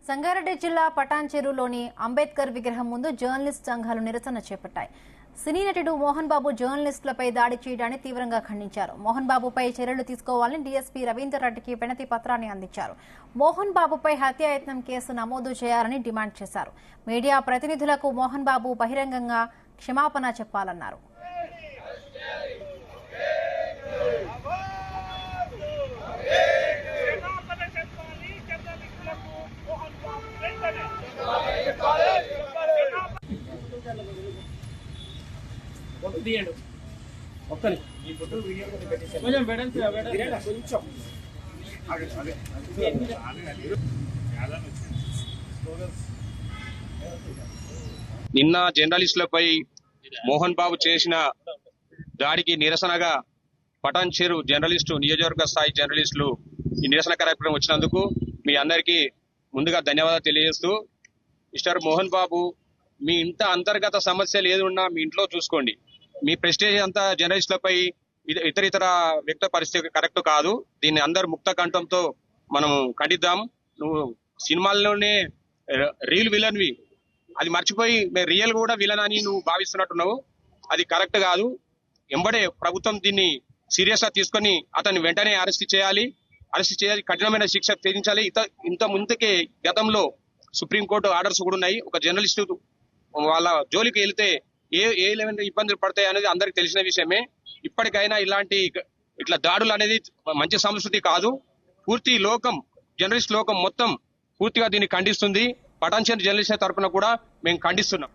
సంగారెడ్డి జిల్లా పటాన్చెరులోని అంబేద్కర్ విగ్రహం ముందు జర్నలిస్ట్ సంఘాలు నిరసన చేపట్టాయి. సినీ నటుడు మోహన్ బాబు జర్నలిస్టులపై దాడి చేయడాన్ని తీవ్రంగా ఖండించారు. మోహన్ బాబుపై చర్యలు తీసుకోవాలని డీఎస్పీ రవీందర్ రెడ్డికి వినతి పత్రాన్ని అందించారు. మోహన్ బాబుపై హత్యాయత్నం కేసు నమోదు చేయాలని డిమాండ్ చేశారు. మీడియా ప్రతినిధులకు మోహన్ బాబు బహిరంగంగా క్షమాపణ చెప్పాలన్నారు. నిన్న జర్నలిస్టులపై మోహన్ బాబు చేసిన దాడికి నిరసనగా పటాన్చెరు జర్నలిస్టు నియోజకవర్గ స్థాయి జర్నలిస్టులు ఈ నిరసన కార్యక్రమం వచ్చినందుకు మీ అందరికీ ముందుగా ధన్యవాదాలు తెలియజేస్తూ, మిస్టర్ మోహన్ బాబు, మీ ఇంత అంతర్గత సమస్యలు ఏది ఉన్నా మీ ఇంట్లో చూసుకోండి. మీ ప్రెస్టేజ్ అంతా జర్నలిస్టులపై ఇతర వ్యక్త పరిస్థితి కరెక్ట్ కాదు. దీన్ని అందరు ముక్త కంఠంతో మనం ఖండిద్దాం. నువ్వు సినిమాల్లోనే రియల్ విలన్వి, అది మర్చిపోయి రియల్ కూడా విలన్ అని నువ్వు భావిస్తున్నట్టున్నావు. అది కరెక్ట్ కాదు. ఎంబడే ప్రభుత్వం దీన్ని సీరియస్ గా తీసుకొని అతన్ని వెంటనే అరెస్ట్ చేయాలి, కఠినమైన శిక్ష విధించాలి. ఇంత ముందుకే గతంలో సుప్రీంకోర్టు ఆర్డర్స్ కూడా ఉన్నాయి. ఒక జర్నలిస్టు వాళ్ళ జోలికి వెళ్తే ఏ ఇబ్బందులు పడతాయి అనేది అందరికి తెలిసిన విషయమే. ఇప్పటికైనా ఇట్లా దాడులు అనేది మంచి సంస్కృతి కాదు. పూర్తి లోకం, జర్నలిస్ట్ లోకం మొత్తం పూర్తిగా దీన్ని ఖండిస్తుంది. పటాన్చెరు జర్నలిస్టుల తరఫున కూడా మేము ఖండిస్తున్నాం.